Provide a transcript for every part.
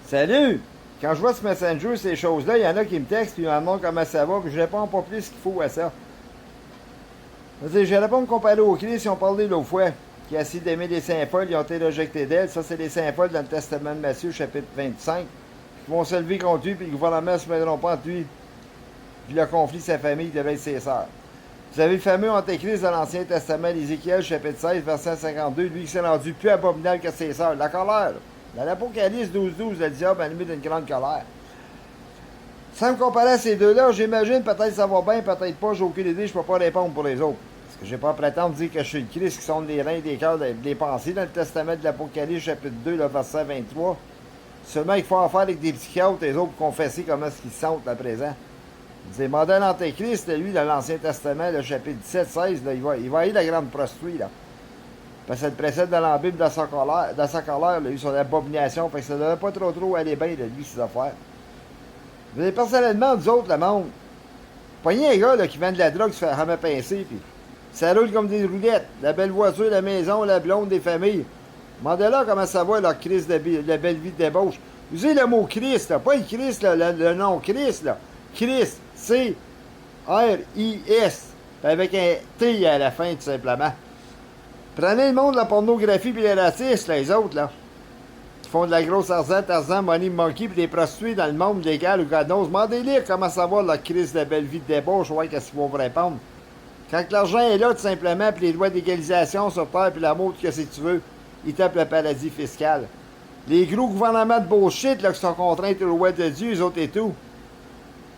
Salut! Quand je vois ce Messenger, ces choses-là, il y en a qui me textent, puis ils me demandent comment ça va, puis je réponds pas plus qu'il faut à ça. Je réponds qu'on parlait au Christ, si on parlait l'autre fois, qui a essayé d'aimer les saints Paul, ils ont été rejetés d'elle. Ça, c'est les saints Paul dans le Testament de Matthieu, chapitre 25. Ils vont se lever contre lui, puis le gouvernement ne se mettront pas entre lui. Puis le conflit de sa famille devait être ses sœurs. Vous avez le fameux Antéchrist dans l'Ancien Testament d'Ézéchiel, chapitre 16, verset 52, lui qui s'est rendu plus abominable que ses sœurs. La colère. Dans l'Apocalypse 12-12, le diable a mis d'une grande colère. Sans me comparer à ces deux-là, j'imagine peut-être ça va bien, peut-être pas, j'ai aucune idée, je peux pas répondre pour les autres. Parce que j'ai pas prétendre dire que je suis le Christ qui sonde les reins, des cœurs, des pensées dans le Testament de l'Apocalypse, chapitre 2, le verset 23. Seulement, il faut en faire avec des psychiatres, les autres, pour confesser comment est-ce qu'ils se sentent à présent. C'est modèle Antéchrist, lui, dans l'Ancien Testament, le chapitre 17, 16, là, il va y la grande prostituée, là. Parce que ça le précède dans la Bible, dans sa colère, là, eu son abomination, fait que ça ne devait pas trop aller bien de lui, ses affaires. Vous avez personnellement, nous autres, le monde, pognez un gars là, qui vend de la drogue, se fait jamais pincer, puis ça roule comme des roulettes, la belle voiture, la maison, la blonde, des familles. Demandez-leur comment ça va, leur Christ de la belle vie de débauche. Usez le mot Christ, là, pas le Christ, là, le nom Christ, là. Christ, C-R-I-S, avec un T à la fin, tout simplement. Prenez le monde de la pornographie puis les racistes, les autres, là. Qui font de la grosse Tarzan, Money Monkey puis des prostituées dans le monde légal ou gadons. Demandez-les comment ça va la crise de la belle vie de débauche, ouais, qu'est-ce qu'ils vont vous répondre. Quand l'argent est là, tout simplement, puis les lois d'égalisation sur terre, puis l'amour, tout ce que tu veux, ils tapent le paradis fiscal. Les gros gouvernements de bullshit, là, qui sont contraints aux lois de Dieu, eux autres et tout,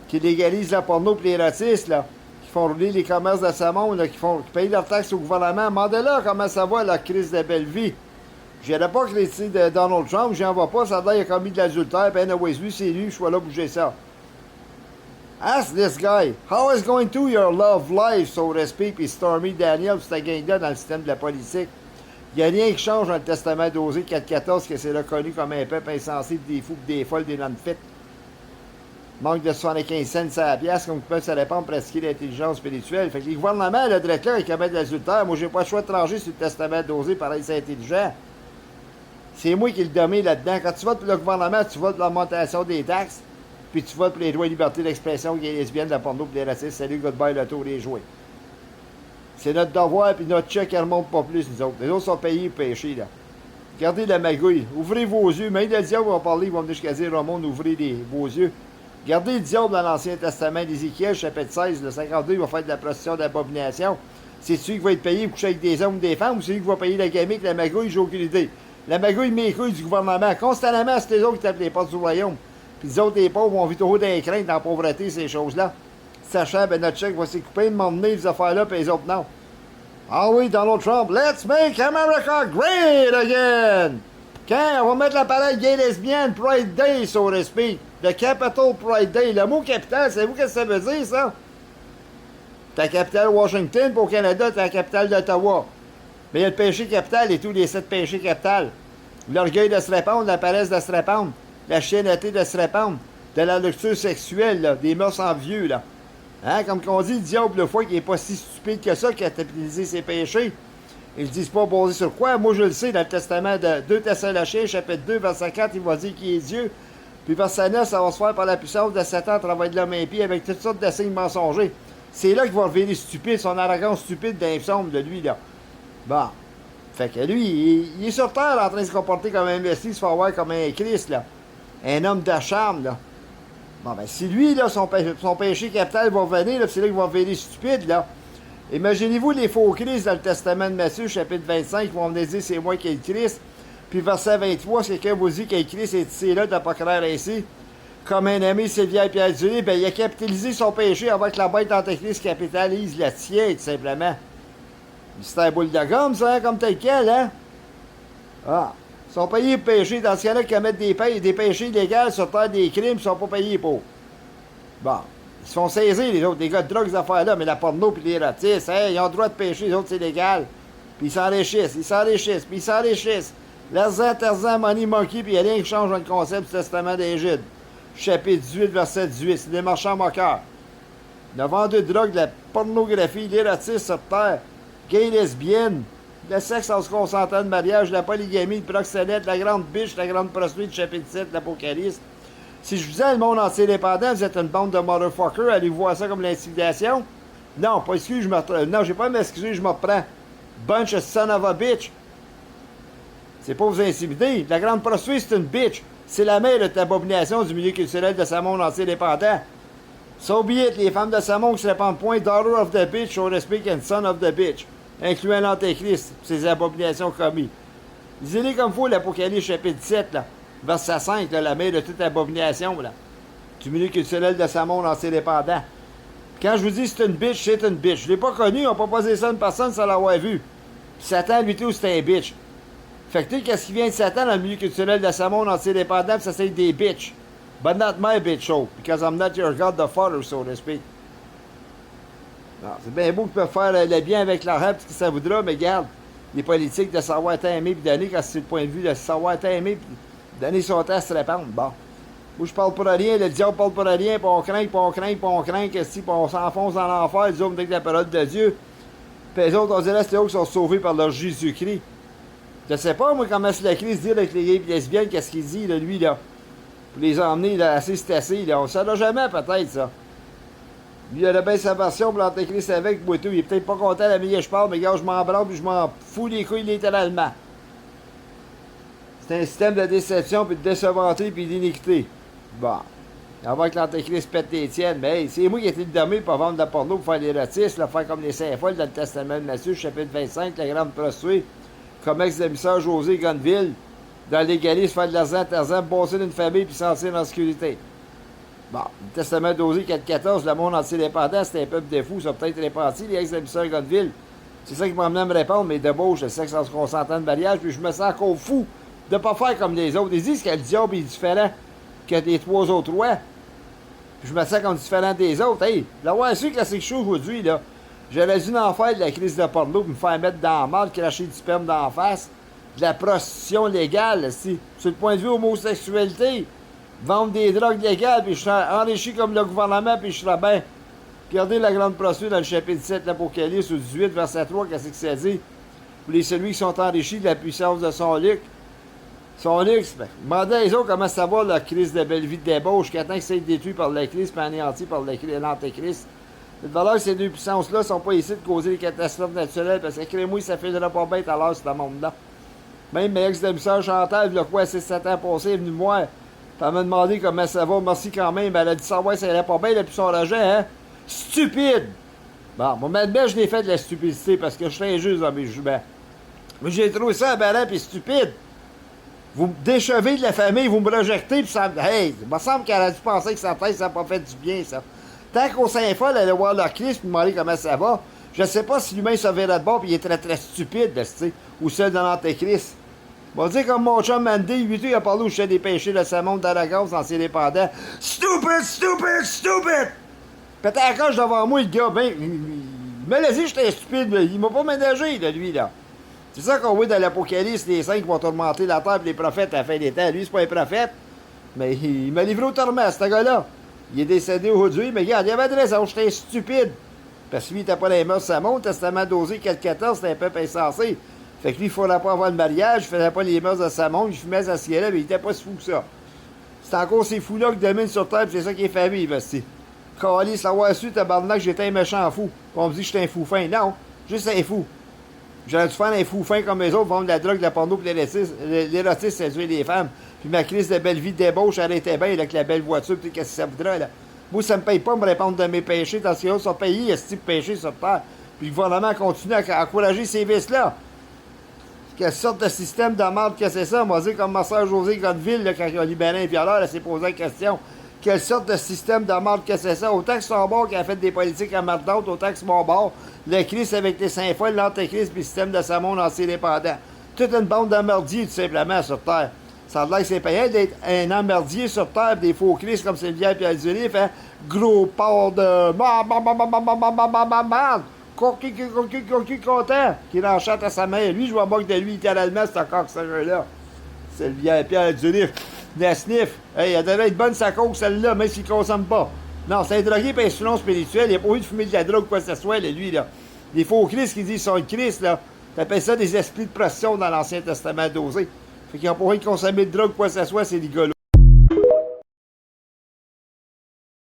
qui légalisent la porno puis les racistes, là, qui font rouler les commerces de ce monde, là, qui payent leurs taxes au gouvernement. Demandez-leur comment ça va, la crise de la belle vie. Je n'irai pas critiquer de Donald Trump, j'en vois pas, ça a l'air qu'il a commis de l'adultère, ben anyways, lui, c'est lui, je suis là pour bouger ça. Ask this guy, how is going to your love life, so to speak, puis Stormy Daniels, puis cette gang-là dans le système de la politique. Il n'y a rien qui change dans le testament d'Osée 4.14, que c'est reconnu comme un peuple insensible, des fous, des folles, des non-fit. Manque de 75 cents à la pièce, comme peut se répandre pratiquer l'intelligence spirituelle. Fait que les gouvernements, le directeur, ils commettent de l'adultère. Moi, j'ai pas le choix de trancher sur le testament d'Osée, pareil, c'est intelligent. C'est moi qui le domine là-dedans. Quand tu votes pour le gouvernement, tu votes pour l'augmentation des taxes, puis tu votes pour les droits et libertés d'expression, les lesbiennes, la porno, puis les racistes. Salut, goodbye, le tour, les jouets. C'est notre devoir, puis notre chèque, elle ne remonte pas plus, nous autres. Les autres sont payés pour pécher, là. Gardez la magouille. Ouvrez vos yeux. Même le diable va parler, il va venir jusqu'à dire au monde, ouvrez vos yeux. Gardez le diable dans l'Ancien Testament d'Ézéchiel, chapitre 16, le 52, il va faire de la prostitution d'abomination. C'est celui qui va être payé pour coucher avec des hommes ou des femmes, ou celui qui va payer la gamique, la magouille, j'ai aucune idée. La magouille met les couilles du gouvernement. Constamment, c'est les autres qui tapent les portes du royaume. Puis les autres, les pauvres, vont vite au haut des craintes dans la pauvreté, ces choses-là. Sachant, ben notre chèque va s'écouper, de m'emmener les affaires-là, puis les autres, non. Ah oui, Donald Trump, let's make America great again! Quand on va mettre l'appareil gay lesbienne, Pride Day, so to speak. Le Capital Pride Day. Le mot capital, savez-vous ce que ça veut dire, ça? Ta capitale Washington, pour au Canada, t'as la capitale d'Ottawa. Mais il y a le péché capital et tous les 7 péchés capitales. L'orgueil de se répandre, la paresse de se répandre, la chienneté de se répandre, de la lecture sexuelle, là, des mœurs envieux, là. Hein? Comme qu'on dit, le diable, le fois, qui n'est pas si stupide que ça, qui a utilisé ses péchés. Ils ne disent pas basé sur quoi. Moi, je le sais, dans le testament de 2 Thessaloniciens, chapitre 2, verset 4, il va dire qu'il est Dieu. Puis verset 9, ça va se faire par la puissance de Satan à travers de l'homme impie avec toutes sortes de signes mensongers. C'est là qu'il va revenir stupide, son arrogance stupide d'infsomme de lui, là. Bon. Fait que lui, il est sur terre en train de se comporter comme un Messie, se faire voir comme un Christ, là. Un homme d'acharne, là. Bon, ben, si lui, là, son péché capital va venir, là, c'est là qu'il va revenir stupide, là. Imaginez-vous les faux Christ dans le testament de Matthieu, chapitre 25, qui vont venir dire c'est moi qui ai le Christ. Puis verset 23, si quelqu'un vous dit que le Christ est ici là, de ne pas croire ainsi. Comme un ami Sylvia Pierre Dulé, ben il a capitalisé son péché avant que la bête antéchrist capitalise la tienne, tout simplement. C'est un boule de gomme, ça, hein, comme tel quel, hein? Ah. Ils sont payés pour pécher. Dans ce cas-là, qui commettent des péchés illégaux sur terre, des crimes, ils ne sont pas payés pour. Bon. Ils se font saisir, les autres, les gars de drogue, ces affaires-là, mais la porno puis les ratistes, hey, ils ont le droit de pécher, les autres, c'est légal. Puis ils s'enrichissent, puis ils s'enrichissent. L'argent, Tarzan, Money Monkey, puis il n'y a rien qui change dans le concept du testament d'Égypte. Chapitre 18, verset 18, c'est des marchands moqueurs. Le vendeur de drogue, de la pornographie, l'érotisme sur terre, gay, lesbienne, Le sexe en se consentant de mariage, la polygamie, le proxénète, la grande biche, la grande prostituée du chapitre 7 de l'Apocalypse. Si je vous disais le monde entier dépendant, vous êtes une bande de motherfuckers, allez-vous voir ça comme l'intimidation? Non, pas excuse, je me non, j'ai pas à m'excuser, je me reprends. Bunch of son of a bitch. C'est pas vous intimider. La grande prostituée, c'est une bitch. C'est la mère de ta abomination du milieu culturel de ce monde entier dépendant. So be it, les femmes de ce monde qui se répandent point, daughter of the bitch, so to speak, and son of the bitch, incluant l'Antéchrist, ses abominations commises. Lisez-les comme faut, l'Apocalypse chapitre 7, là, verset 5, là, la mère de toute abomination, là, du milieu culturel de ce monde entier dépendant. Quand je vous dis c'est une bitch, c'est une bitch. Je l'ai pas connu, on n'a pas posé ça à une personne sans l'avoir vu. Puis Satan, lui, tout, c'était un bitch. Fait que tu sais, qu'est-ce qui vient de Satan dans le milieu culturel de ce monde entier dépendant, ça c'est des bitches. But not my bitch, so, because I'm not your God the Father, so to speak. Non, c'est bien beau qu'ils peuvent faire le bien avec leur rap, ce que ça voudra, mais regarde, les politiques de savoir être aimé puis donner, quand c'est le point de vue de savoir être aimé puis donner son temps à se répandre. Bon. Moi, je parle pour rien, le diable parle pour rien, puis on craint, puis on craint, puis on craint, que si, puis on s'enfonce dans l'enfer, les autres, dès que la parole de Dieu. Puis les autres, on dirait que c'est eux qui sont sauvés par leur Jésus-Christ. Je sais pas, moi, comment c'est la crise dit avec les gays et lesbiennes, qu'est-ce qu'il dit, là, lui, là. Pour les emmener, là, assez, c'est assez, là. On ne saura jamais, peut-être, ça. Lui, il a bien sa version pour l'Antéchrist avec, moi, tout. Il est peut-être pas content de la manière je parle, mais gars, je m'en branle, puis je m'en fous les couilles littéralement. C'est un système de déception, puis de décevanterie, puis d'iniquité. Bon. Avant que l'Antéchrist pète les tiennes, mais hey, c'est moi qui ai été le dommé pour vendre de la porno, pour faire des ratistes, là, faire comme les saint folles dans le Testament de Matthieu, chapitre 25, la grande prostituée, comme ex-émissaire José Gonville, dans l'égalisme, faire de l'argent, Tarzan, bosser d'une famille, puis sentir en sécurité. Bon, le Testament d'Osée 4.14, le monde entier dépendant, c'était un peuple de fous, ça a peut-être réparti, les ex-émissaires Gonville. C'est ça qui m'a amené à me répondre, mais débauche, le sexe en se consentant de mariage, puis je me sens encore fou de ne pas faire comme les autres. Ils disent que le diable est différent que les trois autres rois. Puis je me sens comme différent des autres. Hey, l'avoir su que c'est chaud aujourd'hui, là. J'aurais dû en faire de la crise de porno, puis me faire mettre dans la marde, cracher du sperme dans la face, de la prostitution légale, si. Sur le point de vue homosexualité, vendre des drogues légales, puis je serais enrichi comme le gouvernement, puis je serais bien. Regardez la grande prostituée dans le chapitre 7 de l'Apocalypse, au 18, verset 3, qu'est-ce que ça dit? Pour les celui qui sont enrichis de la puissance de son luxe. Son luxe, ben, demandez à les autres comment ça va, la crise de belle vie de débauche, qu'attend que ça été détruit par la crise, puis anéanti par l'Antéchrist. De valeur que ces deux puissances-là ne sont pas ici de causer des catastrophes naturelles, parce que crée-moi, ça ne fera pas bien à l'heure, ce monde-là. Même mes ex-demi-sœurs Chantal, il y a quoi, 6-7 ans passé, est venue me voir. Puis elle m'a demandé comment ça va, merci quand même. Elle a dit ça, ouais, ça allait pas bien depuis son rejet, hein. Stupide! Bon, moi, maintenant, je l'ai fait de la stupidité parce que je suis injuste dans mes jugements. Mais j'ai trouvé ça aberrant et stupide. Vous me déchevez de la famille, vous me rejetez, puis ça. Hey, il me semble qu'elle a dû penser que sa tête, ça n'a pas fait du bien, ça. Tant qu'au Saint-Foll, elle allait voir leur Christ pour me demander comment ça va, je ne sais pas si l'humain se verrait de bord, puis il est très très stupide, tu sais, ou seul dans l'Antéchrist. On va dire comme mon chum Mandy, 8 ans, il a parlé au chef des péchés de sa montre d'Aragos dans ses dépendants. Stupid, stupid, stupid! Peut-être quand je devant moi, le gars, ben, il me l'a dit, j'étais stupide, mais il m'a pas ménagé, là, lui, là. C'est ça qu'on voit dans l'Apocalypse, les saints qui vont tourmenter la terre, puis les prophètes à la fin des temps. Lui, c'est pas un prophète, mais il m'a livré au tourment, ce gars-là. Il est décédé aujourd'hui, mais regarde, il avait de raison, j'étais stupide. Parce que lui, il n'était pas les mœurs de sa montre, Testament d'Osée 4.14, c'était un peuple insensé. Fait que lui, il ne faudrait pas avoir le mariage, il ne faisait pas les mœurs de sa montre, il fumait sa cigarette, mais il était pas si fou que ça. C'est encore ces fous-là qui dominent sur terre, puis c'est ça qui est famille, investi. Calé, savoir su, tabarnak, j'étais un méchant fou. On me dit que j'étais un fou fin. Non, juste un fou. J'aurais dû faire un fou fin comme les autres, vendre de la drogue, de la porno, puis l'érotisme, séduire les femmes. Puis ma crise de belle vie de débauche, elle était bien avec la belle voiture, puis qu'est-ce que ça voudrait, là. Moi, ça me paye pas de me répondre de mes péchés, parce qu'ils sont payés à ce type de péché sur terre. Puis le gouvernement continue à encourager ces vices-là. Quelle sorte de système de merde que c'est ça? Moi, dire comme ma soeur José Godeville, là, quand il a libéré un violeur, elle s'est posé la question. Quelle sorte de système de merde que c'est ça? Autant que c'est son bord qui a fait des politiques à marde d'autres, autant que c'est mon bord. Le Christ avec les saints folles, l'Antéchrist, puis le système de sa monde ancien-dépendant. Toute une bande d'emmerdiers, tout simplement, sur Terre. Ça a l'air que c'est payant d'être un emmerdier sur Terre, des faux Christ comme Sylvia et Alzuli, fait gros porc de merde. Coquille content, qui l'enchante à sa main. Lui, je vois moque de lui, littéralement, c'est encore ce jeu-là. Sylvia et Pierre Alzuli, la sniff. Hey, elle devait être bonne sa coke, celle-là, même s'il ne consomme pas. Non, c'est un drogué et un spirituel. Il n'a pas envie de fumer de la drogue ou quoi que ce soit, lui, là. Les faux Christ qui disent qu'ils sont le Christ, là. T'appelles ça des esprits de prostitution dans l'Ancien Testament dosé. Fait qu'ils n'ont pas envie de consommer de drogue, quoi que ce soit, c'est des gars-là.